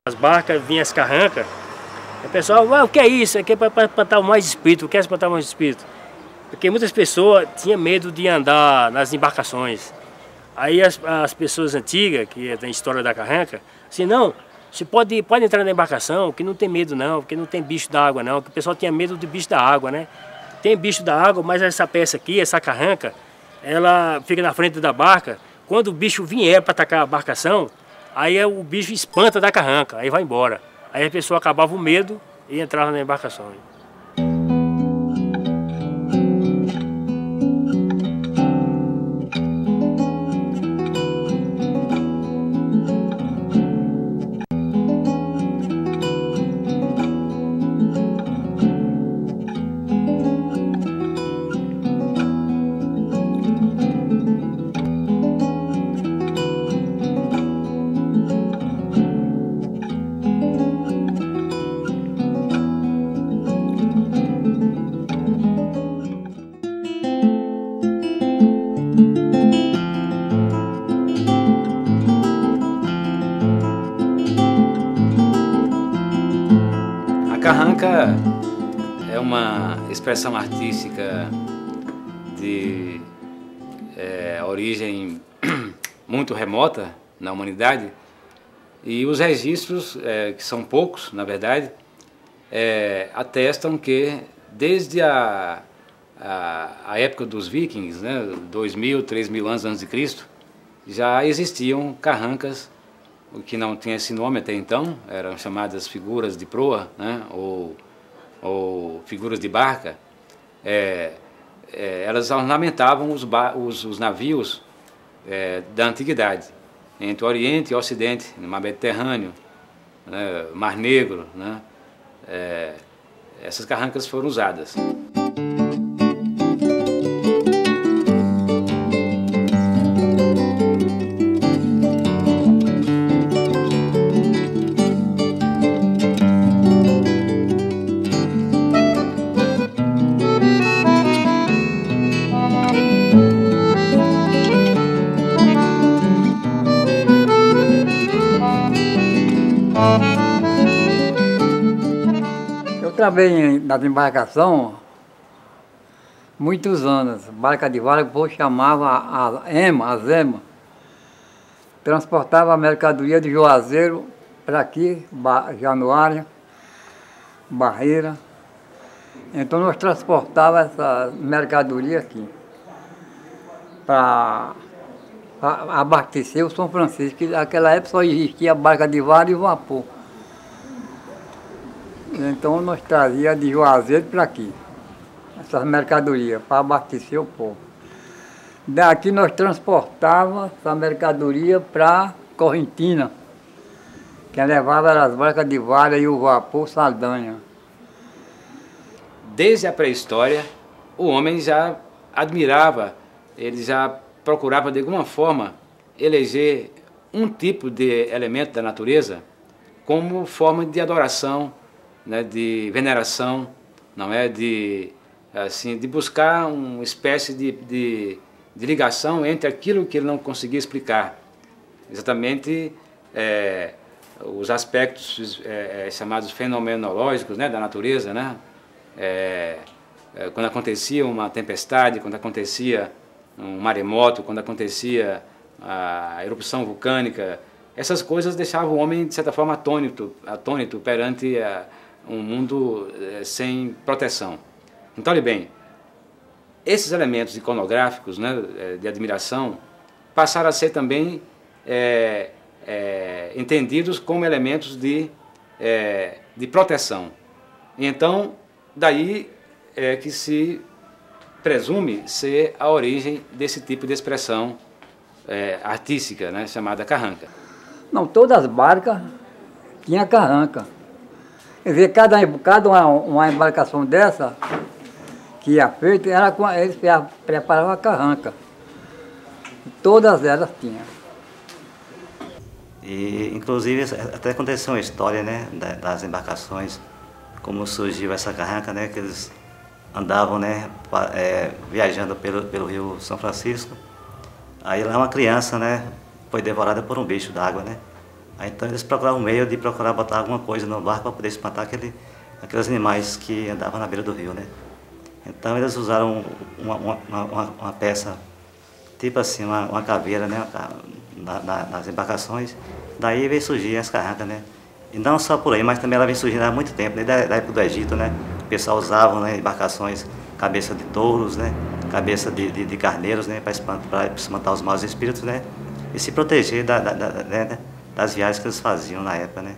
As barcas, vinham as carrancas, o pessoal, o que é isso? Aqui é para espantar mais espírito, quer espantar mais espírito? Porque muitas pessoas tinham medo de andar nas embarcações. Aí as pessoas antigas, que tem história da carranca, assim, não, você pode entrar na embarcação, que não tem medo não, porque não tem bicho da água não, que o pessoal tinha medo de bicho da água, né? Tem bicho da água, mas essa peça aqui, essa carranca, ela fica na frente da barca, quando o bicho vier para atacar a embarcação, aí o bicho espanta da carranca, aí vai embora. Aí a pessoa acabava o medo e entrava na embarcação. Carranca é uma expressão artística de origem muito remota na humanidade, e os registros, que são poucos na verdade, atestam que desde a época dos vikings, né, 2.000, 3.000 anos antes de Cristo, já existiam carrancas, o que não tinha esse nome até então, eram chamadas figuras de proa, né, ou figuras de barca. Elas ornamentavam os navios da antiguidade, entre o Oriente e o Ocidente, no Mar Mediterrâneo, né, Mar Negro, né, essas carrancas foram usadas. Eu trabalhei nas embarcações muitos anos. Barca de vara, o povo chamava a Zema. Transportava a mercadoria de Juazeiro para aqui, Januária, Barreira. Então nós transportávamos essa mercadoria aqui para abastecer o São Francisco, que naquela época só existia a barca de vara e vapor. Então nós trazíamos de Juazeiro para aqui, essas mercadorias, para abastecer o povo. Daqui nós transportávamos essa mercadoria para Correntina. Quem levava era as barcas de vara e o vapor Saldanha. Desde a pré-história, o homem já admirava, ele já procurava de alguma forma eleger um tipo de elemento da natureza como forma de adoração, né, de veneração, não é, de buscar uma espécie de ligação entre aquilo que ele não conseguia explicar. Exatamente os aspectos chamados fenomenológicos, né, da natureza, né? Quando acontecia uma tempestade, quando acontecia um maremoto, quando acontecia a erupção vulcânica, essas coisas deixavam o homem, de certa forma, atônito perante um mundo sem proteção. Então, olhe bem, esses elementos iconográficos, né, de admiração, passaram a ser também entendidos como elementos de proteção. E então, daí é que se presume ser a origem desse tipo de expressão artística, né, chamada carranca. Não, todas as barcas tinham carranca. Quer dizer, cada uma embarcação dessa que ia feita, eles preparavam a carranca. Todas elas tinham. E, inclusive, até aconteceu uma história, né, das embarcações, como surgiu essa carranca, né, que eles andavam, né, viajando pelo rio São Francisco. Aí lá uma criança, né, foi devorada por um bicho d'água, né. Aí, então eles procuravam um meio de procurar botar alguma coisa no barco para poder espantar aqueles animais que andavam na beira do rio, né? Então eles usaram uma peça, tipo assim, uma caveira, né? Nas embarcações. Daí veio surgir as carrancas, né? E não só por aí, mas também ela vem surgindo há muito tempo, né? Da época do Egito, né? O pessoal usava, né, embarcações, cabeça de touros, né? Cabeça de carneiros, né? Para espantar os maus espíritos, né? E se proteger das viagens que eles faziam na época, né?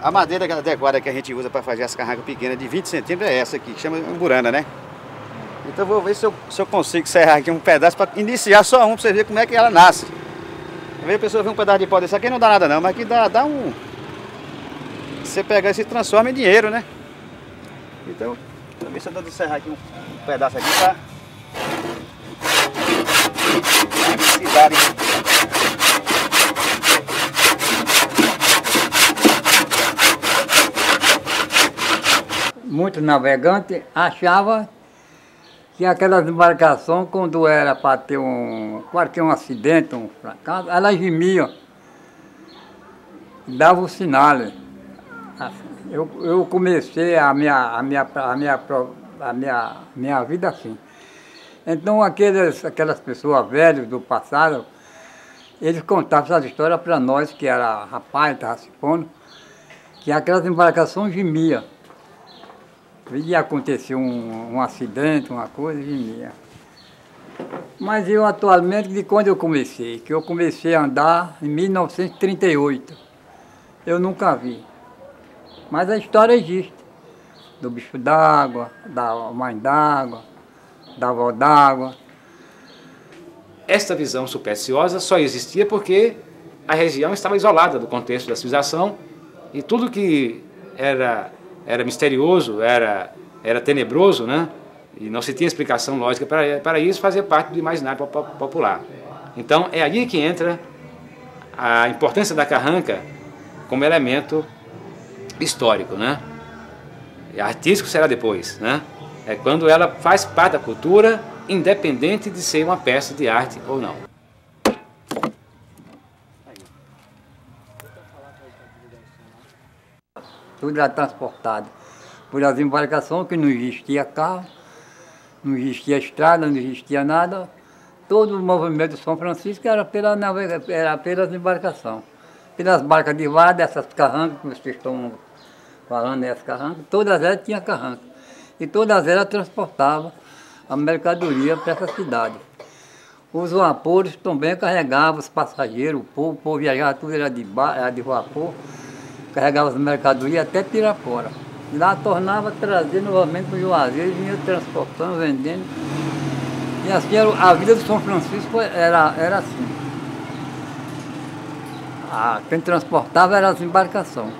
A madeira adequada que a gente usa para fazer as carrancas pequenas de 20 centímetros é essa aqui, que chama umburana, né? Então vou ver se eu consigo serrar aqui um pedaço para iniciar só um, para você ver como é que ela nasce. Às vezes a pessoa vê um pedaço de pau desse aqui não dá nada não, mas aqui dá um... Você pega e se transforma em dinheiro, né? Então, vou ver se eu dou de serrar aqui um pedaço aqui para... Muitos navegantes achavam que aquelas embarcações, quando era para ter qualquer um acidente, um fracasso, elas gemiam, davam o sinal. Eu comecei a minha vida assim. Então aquelas pessoas velhas do passado, eles contavam essas histórias para nós, que era rapaz, estava se pondo, que aquelas embarcações gemiam. Ia acontecer um acidente, uma coisa, gemia. Mas eu atualmente, de quando eu comecei a andar em 1938, eu nunca vi. Mas a história existe, do bicho d'água, da mãe d'água, da avó d'água. Esta visão supersticiosa só existia porque a região estava isolada do contexto da civilização e tudo que era misterioso, era tenebroso, né? E não se tinha explicação lógica para isso, fazia parte do imaginário popular. Então é aí que entra a importância da carranca como elemento histórico, né? E artístico será depois, né? É quando ela faz parte da cultura, independente de ser uma peça de arte ou não. Tudo era transportado por as embarcações, que não existia carro, não existia estrada, não existia nada. Todo o movimento de São Francisco era pelas embarcações. Pelas barcas de vara, dessas carrancas que vocês estão falando, essas carrancas, todas elas tinham carranca. E todas elas transportavam a mercadoria para essa cidade. Os vapores também carregavam os passageiros, o povo viajava, tudo era de vapor. Carregava as mercadorias até Pirapora. Lá tornava trazer novamente para o Juazeiro, vinha transportando, vendendo. E assim a vida do São Francisco era assim. Quem transportava eram as embarcações.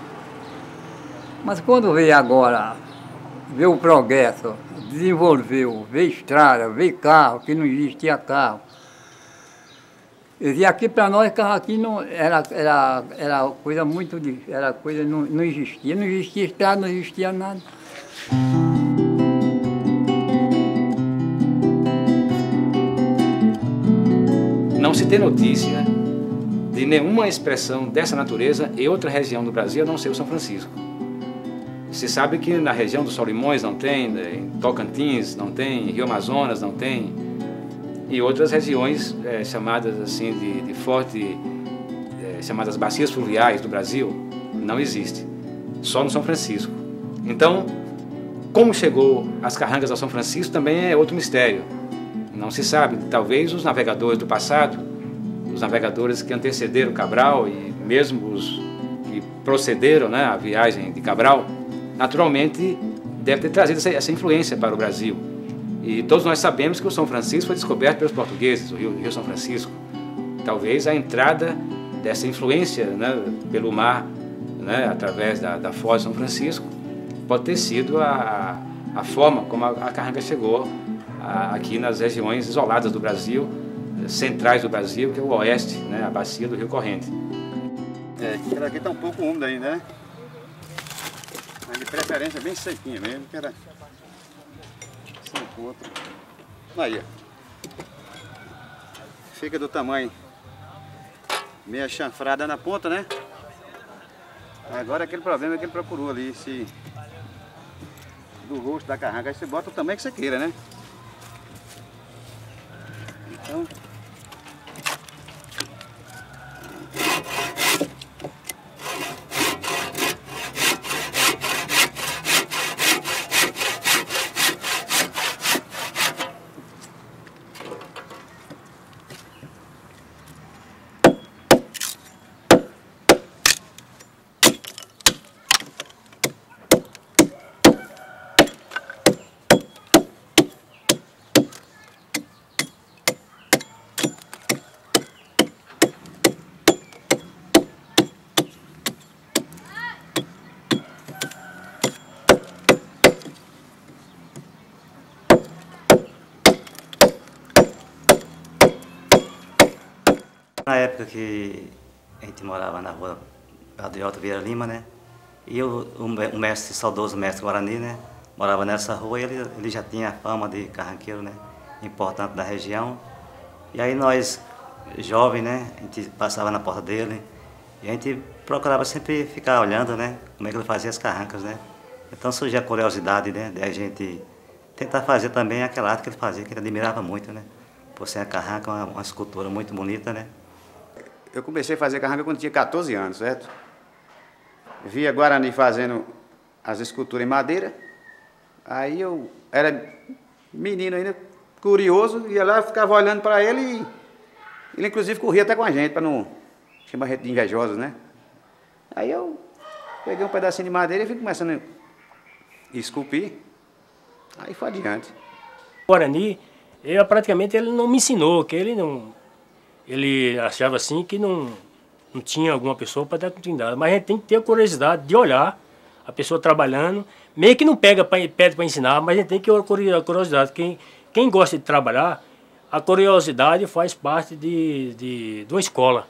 Mas quando veio agora, veio o progresso, desenvolveu, veio estrada, veio carro, que não existia carro. E aqui para nós, carro aqui não era coisa muito difícil, era coisa não existia estrada, não existia nada. Não se tem notícia de nenhuma expressão dessa natureza em outra região do Brasil, a não ser o São Francisco. Se sabe que na região dos Solimões não tem, em Tocantins não tem, Rio Amazonas não tem, e outras regiões chamadas assim de forte, chamadas bacias fluviais do Brasil, não existe, só no São Francisco. Então, como chegou as carrancas ao São Francisco também é outro mistério. Não se sabe, talvez os navegadores do passado, os navegadores que antecederam Cabral e mesmo os que procederam, né, à viagem de Cabral, naturalmente deve ter trazido essa influência para o Brasil. E todos nós sabemos que o São Francisco foi descoberto pelos portugueses, o Rio São Francisco. Talvez a entrada dessa influência, né, pelo mar, né, através da Foz de São Francisco, pode ter sido a forma como a carranca chegou aqui nas regiões isoladas do Brasil, centrais do Brasil, que é o oeste, né, a bacia do Rio Corrente. Ela aqui está um pouco úmida ainda, né? Mas de preferência bem sequinha mesmo, que era... Aí, ó. Fica do tamanho meia chanfrada na ponta, né? Agora aquele problema é que ele procurou ali, do rosto da carranca, aí você bota o tamanho que você queira, né? Então... Na época que a gente morava na rua Adriota Vieira Lima, né? E o mestre, saudoso mestre Guarani, né? Morava nessa rua e ele já tinha fama de carranqueiro, né? Importante da região. E aí nós, jovens, né? A gente passava na porta dele e a gente procurava sempre ficar olhando, né? Como é que ele fazia as carrancas, né? Então surgia a curiosidade, né? De a gente tentar fazer também aquela arte que ele fazia, que ele admirava muito, né? Por ser a carranca, uma escultura muito bonita, né? Eu comecei a fazer carranca quando tinha 14 anos, certo? Via Guarani fazendo as esculturas em madeira. Aí eu era menino ainda, curioso, ia lá, ficava olhando para ele e ele inclusive corria até com a gente, para não chamar a gente de invejosos, né? Aí eu peguei um pedacinho de madeira e fui começando a esculpir. Aí foi adiante. Guarani, praticamente ele não me ensinou, que ele achava assim que não tinha alguma pessoa para dar continuidade. Mas a gente tem que ter a curiosidade de olhar a pessoa trabalhando, meio que não pede para ensinar, mas a gente tem que ter a curiosidade. Quem gosta de trabalhar, a curiosidade faz parte de uma escola.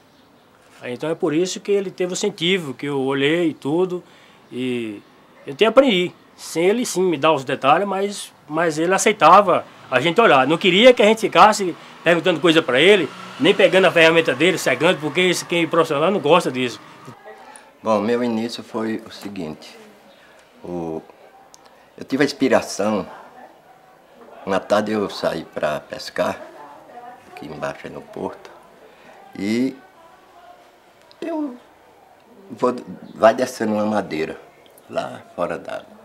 Então é por isso que ele teve o incentivo, que eu olhei e tudo, e eu tenho aprendido. Sem ele sim me dar os detalhes, mas ele aceitava a gente olhar. Não queria que a gente ficasse perguntando coisa para ele, nem pegando a ferramenta dele, cegando, porque quem é profissional não gosta disso. Bom, meu início foi o seguinte, eu tive a inspiração, uma tarde eu saí para pescar, aqui embaixo aí no porto, e vai descendo uma madeira, lá fora d'água.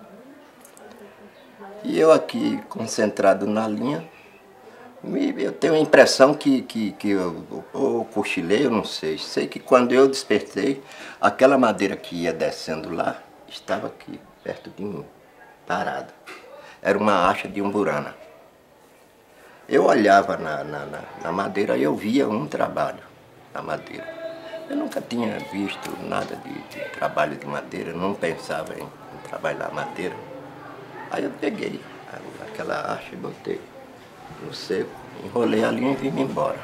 E eu aqui, concentrado na linha, eu tenho a impressão que eu cochilei, eu não sei. Sei que quando eu despertei, aquela madeira que ia descendo lá, estava aqui, perto de mim, parada. Era uma acha de umburana. Eu olhava na madeira e eu via um trabalho na madeira. Eu nunca tinha visto nada de trabalho de madeira, não pensava em trabalhar madeira. Aí eu peguei aquela acha e botei no seco, enrolei a linha e vim embora.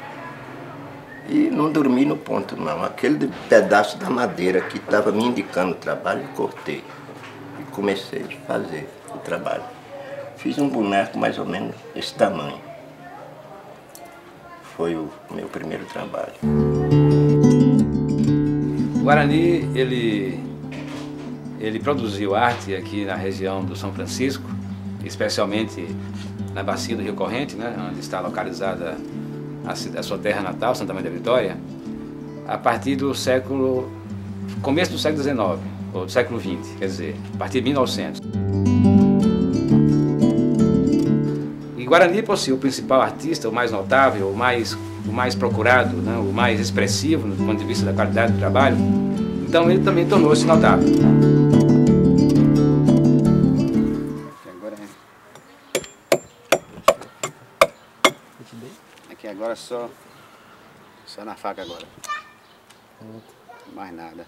E não dormi no ponto não. Aquele pedaço da madeira que estava me indicando o trabalho, eu cortei. E comecei a fazer o trabalho. Fiz um boneco mais ou menos desse tamanho. Foi o meu primeiro trabalho. O Guarani, ele produziu arte aqui na região do São Francisco, especialmente na bacia do Rio Corrente, né, onde está localizada a sua terra natal, Santa Maria da Vitória, a partir do começo do século XIX, ou do século XX, quer dizer, a partir de 1900. E Guarani, por ser o principal artista, o mais notável, o mais procurado, né, o mais expressivo do ponto de vista da qualidade do trabalho, então ele também tornou-se notável. Aqui agora só na faca agora. Mais nada.